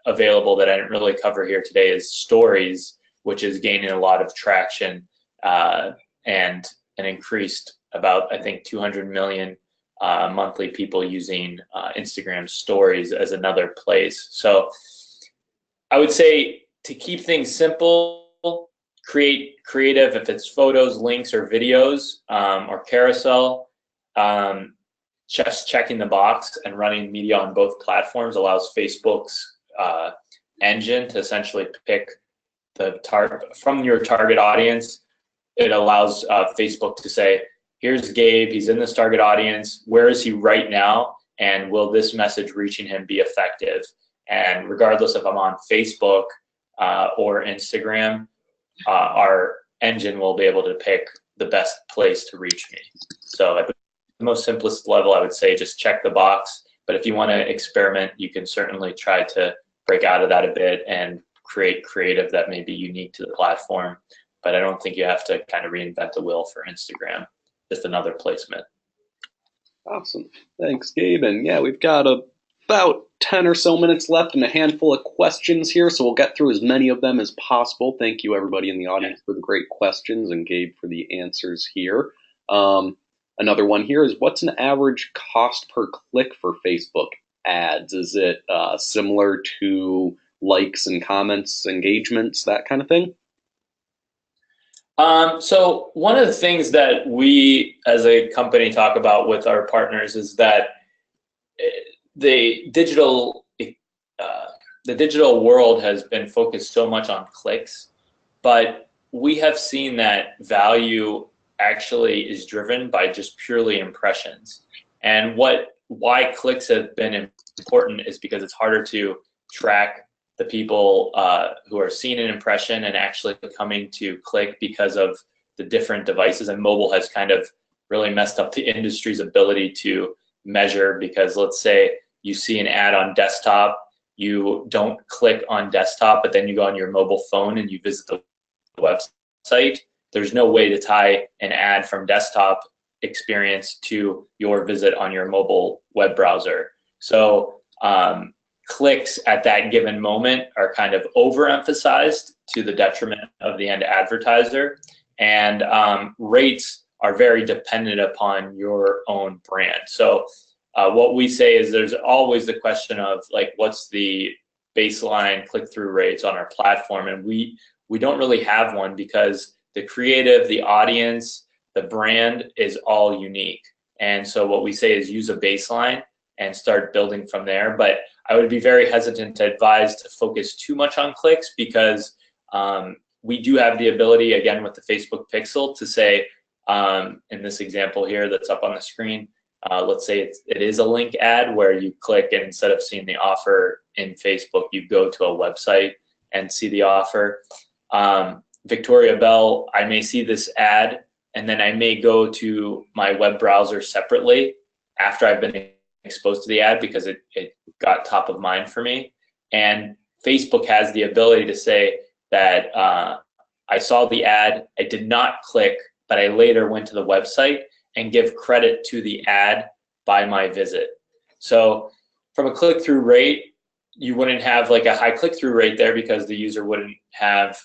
available that I didn't really cover here today is stories, which is gaining a lot of traction and increased about, I think, 200 million monthly people using Instagram stories as another place. So I would say, to keep things simple, create creative. If it's photos, links, or videos, or carousel, just checking the box and running media on both platforms allows Facebook's engine to essentially pick the target from your target audience. It allows Facebook to say, here's Gabe, he's in this target audience, where is he right now, and will this message reaching him be effective? And regardless if I'm on Facebook or Instagram, our engine will be able to pick the best place to reach me. So at the most simplest level, I would say just check the box. But if you want to experiment, you can certainly try to break out of that a bit and create creative that may be unique to the platform. But I don't think you have to kind of reinvent the wheel for Instagram. Just another placement. Awesome. Thanks, Gabe. And yeah, we've got about 10 or so minutes left and a handful of questions here, so we'll get through as many of them as possible. Thank you, everybody in the audience, for the great questions, and Gabe for the answers here. Another one here is, what's an average cost per click for Facebook ads? Is it similar to likes and comments, engagements, that kind of thing? So one of the things that we as a company talk about with our partners is that the digital world has been focused so much on clicks, but we have seen that value actually is driven by just purely impressions. And why clicks have been important is because it's harder to track the people who are seeing an impression and actually coming to click because of the different devices. And mobile has kind of really messed up the industry's ability to measure, because let's say you see an ad on desktop, you don't click on desktop, but then you go on your mobile phone and you visit the website. There's no way to tie an ad from desktop experience to your visit on your mobile web browser. So clicks at that given moment are kind of overemphasized to the detriment of the end advertiser, and rates are very dependent upon your own brand. So what we say is there's always the question of, like, what's the baseline click-through rates on our platform, and we don't really have one, because the creative, the audience, the brand is all unique. And so what we say is use a baseline and start building from there. But I would be very hesitant to advise to focus too much on clicks, because we do have the ability, again, with the Facebook Pixel to say, in this example here that's up on the screen, let's say it is a link ad where you click, and instead of seeing the offer in Facebook, you go to a website and see the offer. Victoria Bell, I may see this ad, and then I may go to my web browser separately after I've been exposed to the ad, because it got top of mind for me. And Facebook has the ability to say that I saw the ad, I did not click, but I later went to the website and give credit to the ad by my visit. So from a click-through rate, you wouldn't have like a high click-through rate there because the user wouldn't have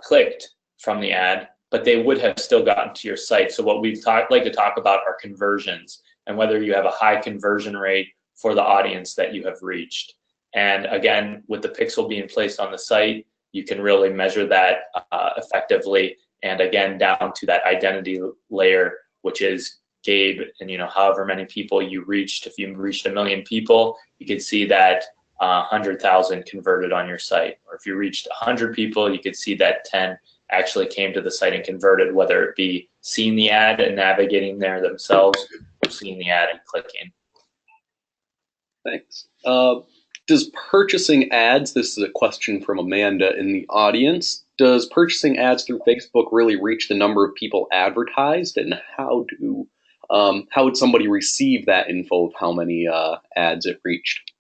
clicked from the ad, but they would have still gotten to your site. So what we'd like to talk about are conversions and whether you have a high conversion rate for the audience that you have reached. And again, with the pixel being placed on the site, you can really measure that effectively. And again, down to that identity layer, which is Gabe, and however many people you reached. If you reached 1 million people, you could see that 100,000 converted on your site. Or if you reached 100 people, you could see that 10 actually came to the site and converted, whether it be seeing the ad and navigating there themselves, or seeing the ad and clicking. Thanks. Does purchasing ads, this is a question from Amanda in the audience, does purchasing ads through Facebook really reach the number of people advertised, and how would somebody receive that info of how many ads it reached?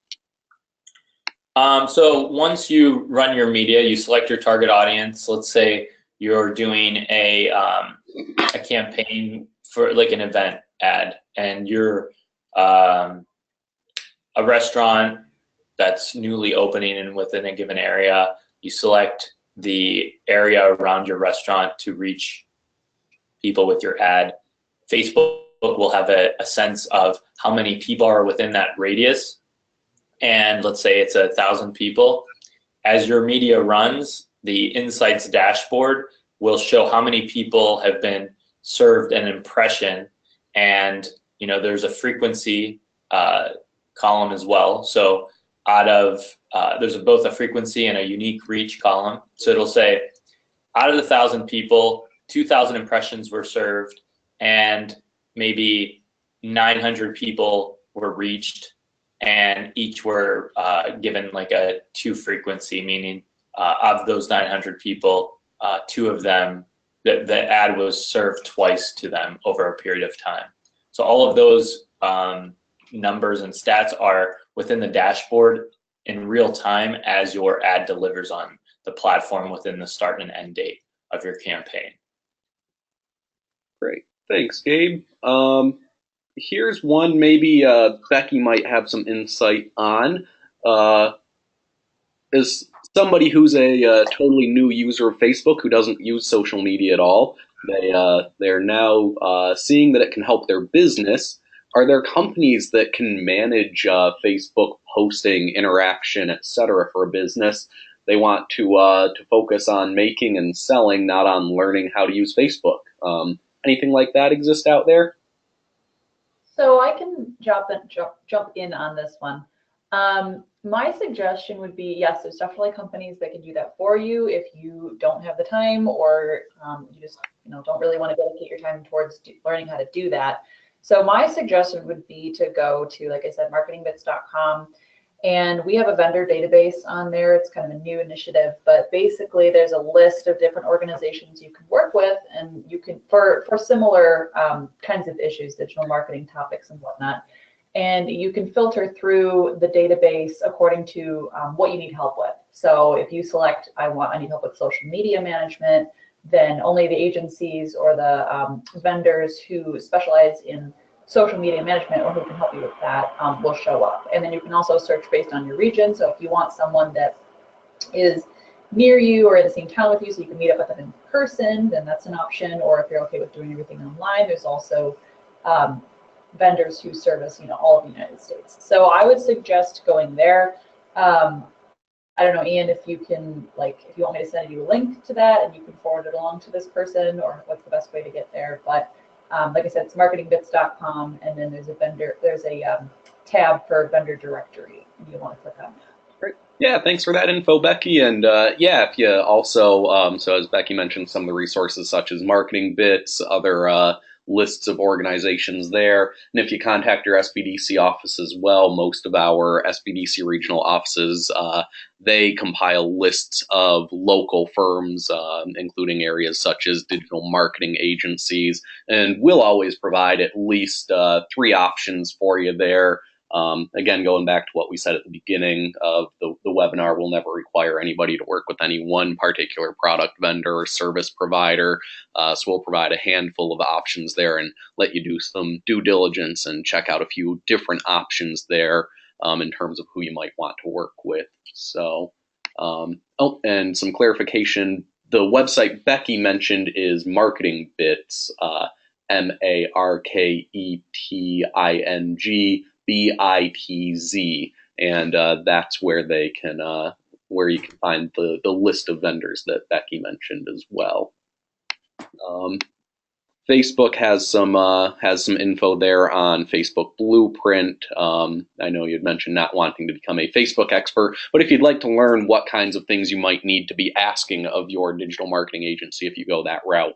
So once you run your media, you select your target audience. Let's say you're doing a campaign for like an event ad, and you're a restaurant that's newly opening and within a given area. You select the area around your restaurant to reach people with your ad. Facebook will have a sense of how many people are within that radius, and let's say it's 1,000 people. As your media runs, the Insights dashboard will show how many people have been served an impression, and there's a frequency column as well. So there's both a frequency and a unique reach column. So it'll say out of the 1,000 people, 2,000 impressions were served, and maybe 900 people were reached, and each were given like a 2 frequency, meaning of those 900 people, 2 of them, the ad was served twice to them over a period of time. So all of those numbers and stats are within the dashboard in real time as your ad delivers on the platform within the start and end date of your campaign. Great. Thanks, Gabe. Here's one maybe Becky might have some insight on. As somebody who's a totally new user of Facebook who doesn't use social media at all, they're now seeing that it can help their business. Are there companies that can manage Facebook posting, interaction, etc. for a business? They want to focus on making and selling, not on learning how to use Facebook. Anything like that exist out there? So I can jump in on this one. My suggestion would be, yes, there's definitely companies that can do that for you if you don't have the time, or you just don't really want to dedicate your time towards learning how to do that. So my suggestion would be to go to, like I said, MarketingBitz.com, and we have a vendor database on there. It's kind of a new initiative, but basically there's a list of different organizations you can work with, and you can for similar kinds of issues, digital marketing topics and whatnot. And you can filter through the database according to what you need help with. So if you select, I need help with social media management, then only the agencies or the vendors who specialize in social media management or who can help you with that will show up. And then you can also search based on your region. So if you want someone that is near you or in the same town with you, so you can meet up with them in person, then that's an option. Or if you're okay with doing everything online, there's also vendors who service all of the United States. So I would suggest going there. I don't know, Ian, if you can, if you want me to send you a link to that and you can forward it along to this person, or what's the best way to get there. But like I said, it's marketingbitz.com, and then there's a tab for vendor directory, and you want to click on that. Great. Yeah, thanks for that info, Becky. And yeah, if you also, so as Becky mentioned, some of the resources such as MarketingBitz, other lists of organizations there. And if you contact your SBDC office as well, most of our SBDC regional offices, they compile lists of local firms, including areas such as digital marketing agencies. And we'll always provide at least 3 options for you there Again, going back to what we said at the beginning of the webinar, we'll never require anybody to work with any one particular product vendor or service provider. So we'll provide a handful of options there and let you do some due diligence and check out a few different options there in terms of who you might want to work with. So, and some clarification, the website Becky mentioned is MarketingBitz, MarketingBitz, and that's where they can where you can find the list of vendors that Becky mentioned as well. Facebook has some info there on Facebook Blueprint. I know you'd mentioned not wanting to become a Facebook expert, but if you'd like to learn what kinds of things you might need to be asking of your digital marketing agency if you go that route,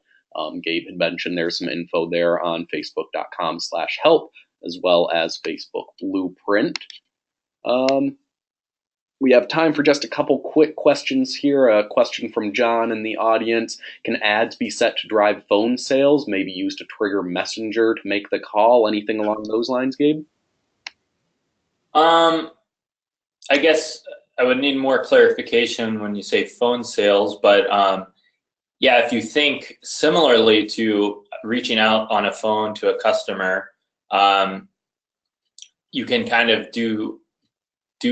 Gabe had mentioned there's some info there on facebook.com/help as well as Facebook Blueprint. We have time for just a couple quick questions here. A question from John in the audience. Can ads be set to drive phone sales, maybe used to trigger Messenger to make the call? Anything along those lines, Gabe? I guess I would need more clarification when you say phone sales, but yeah, if you think similarly to reaching out on a phone to a customer, you can kind of do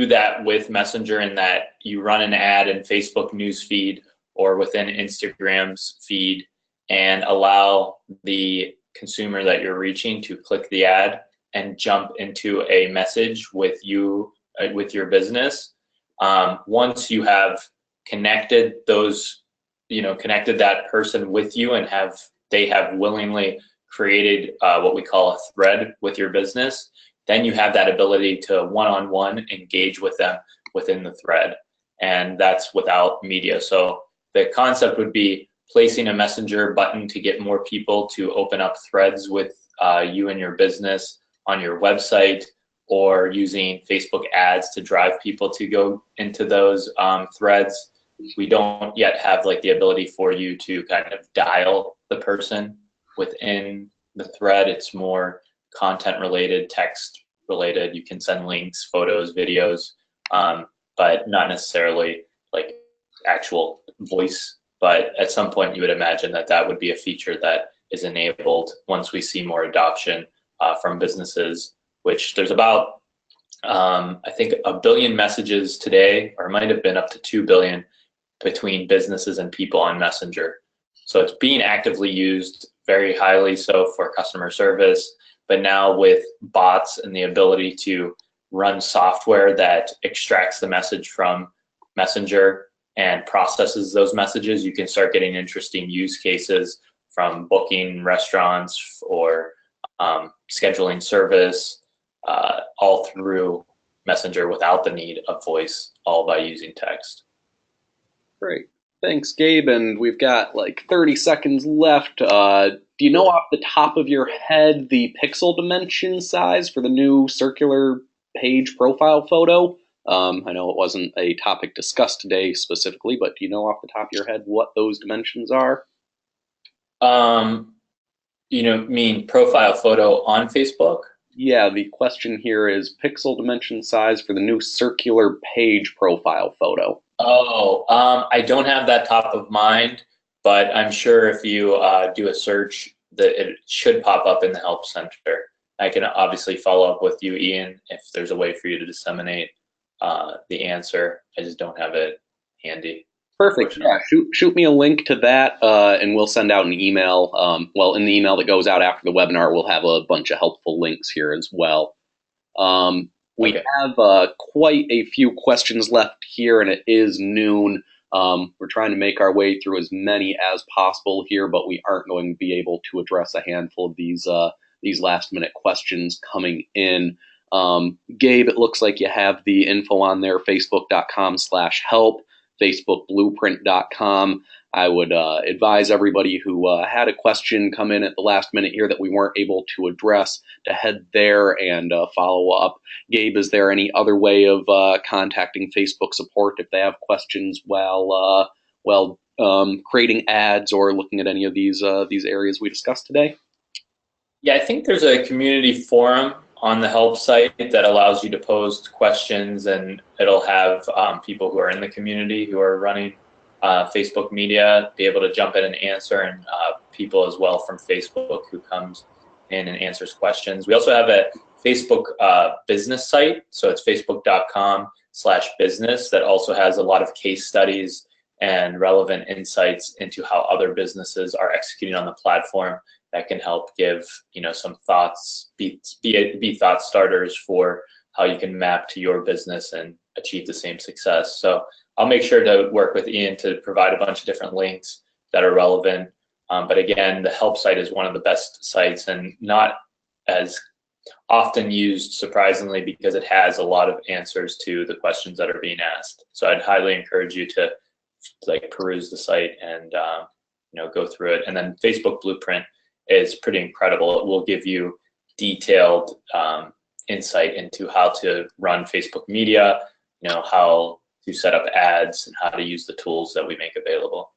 that with Messenger in that you run an ad in Facebook newsfeed or within Instagram's feed and allow the consumer that you're reaching to click the ad and jump into a message with you, with your business. Once you have connected those, connected that person with you and they have willingly created what we call a thread with your business, then you have that ability to one-on-one engage with them within the thread. And that's without media. So the concept would be placing a Messenger button to get more people to open up threads with you and your business on your website, or using Facebook ads to drive people to go into those threads. We don't yet have like the ability for you to kind of dial the person within the thread. It's more content related, text related. You can send links, photos, videos, but not necessarily like actual voice. But at some point you would imagine that would be a feature that is enabled once we see more adoption from businesses, which there's about, I think 1 billion messages today, or it might have been up to 2 billion between businesses and people on Messenger. So it's being actively used very highly so for customer service. But now with bots and the ability to run software that extracts the message from Messenger and processes those messages, you can start getting interesting use cases from booking restaurants or scheduling service, all through Messenger without the need of voice, all by using text. Great. Thanks, Gabe. And we've got like 30 seconds left. Do you know off the top of your head the pixel dimension size for the new circular page profile photo? I know it wasn't a topic discussed today specifically, but do you know off the top of your head what those dimensions are? Mean profile photo on Facebook? Yeah, the question here is pixel dimension size for the new circular page profile photo. Oh, I don't have that top of mind, but I'm sure if you do a search that it should pop up in the Help Center. I can obviously follow up with you, Ian, if there's a way for you to disseminate the answer. I just don't have it handy. Perfect. Yeah, shoot me a link to that, and we'll send out an email. Well, in the email that goes out after the webinar, we'll have a bunch of helpful links here as well. We have quite a few questions left here, and it is noon. We're trying to make our way through as many as possible here, but we aren't going to be able to address a handful of these last-minute questions coming in. Gabe, it looks like you have the info on there, facebook.com/help. facebookblueprint.com. I would advise everybody who had a question come in at the last minute here that we weren't able to address to head there and follow up. Gabe, is there any other way of contacting Facebook support if they have questions while creating ads or looking at any of these areas we discussed today? Yeah, I think there's a community forum on the help site that allows you to post questions, and it'll have people who are in the community who are running Facebook media be able to jump in and answer, and people as well from Facebook who comes in and answers questions. We also have a Facebook business site, so it's facebook.com/business, that also has a lot of case studies and relevant insights into how other businesses are executing on the platform that can help give some thoughts, be thought starters for how you can map to your business and achieve the same success. So I'll make sure to work with Ian to provide a bunch of different links that are relevant. But again, the help site is one of the best sites and not as often used, surprisingly, because it has a lot of answers to the questions that are being asked. So I'd highly encourage you to peruse the site and go through it. And then Facebook Blueprint is pretty incredible. It will give you detailed insight into how to run Facebook media, how to set up ads, and how to use the tools that we make available.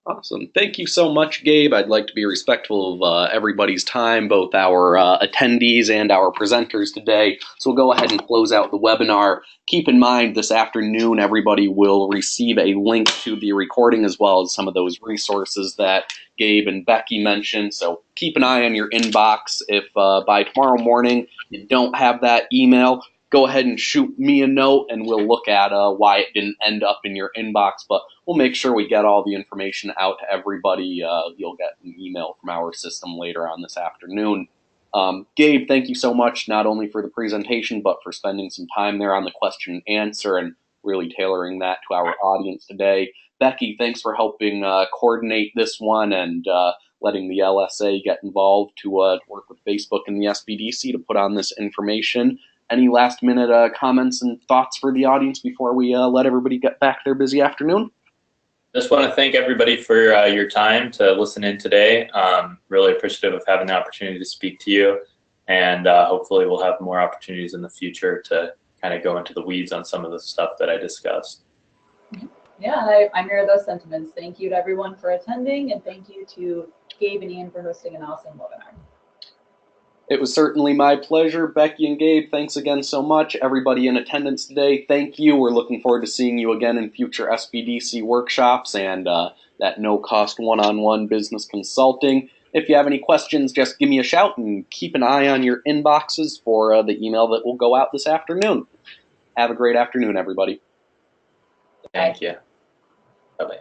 Awesome. Thank you so much, Gabe. I'd like to be respectful of everybody's time, both our attendees and our presenters today. So we'll go ahead and close out the webinar. Keep in mind, this afternoon, everybody will receive a link to the recording as well as some of those resources that Gabe and Becky mentioned. So keep an eye on your inbox. If by tomorrow morning you don't have that email, go ahead and shoot me a note, and we'll look at why it didn't end up in your inbox. But we'll make sure we get all the information out to everybody. You'll get an email from our system later on this afternoon. Gabe, thank you so much, not only for the presentation, but for spending some time there on the question and answer and really tailoring that to our audience today. Becky, thanks for helping coordinate this one and letting the LSA get involved to work with Facebook and the SBDC to put on this information. Any last minute comments and thoughts for the audience before we let everybody get back their busy afternoon? Just want to thank everybody for your time to listen in today. Really appreciative of having the opportunity to speak to you, and hopefully we'll have more opportunities in the future to kind of go into the weeds on some of the stuff that I discussed. Yeah, I mirror those sentiments. Thank you to everyone for attending, and thank you to Gabe and Ian for hosting an awesome webinar. It was certainly my pleasure. Becky and Gabe, thanks again so much. Everybody in attendance today, thank you. We're looking forward to seeing you again in future SBDC workshops and that no-cost one-on-one business consulting. If you have any questions, just give me a shout and keep an eye on your inboxes for the email that will go out this afternoon. Have a great afternoon, everybody. Thank you. Bye-bye.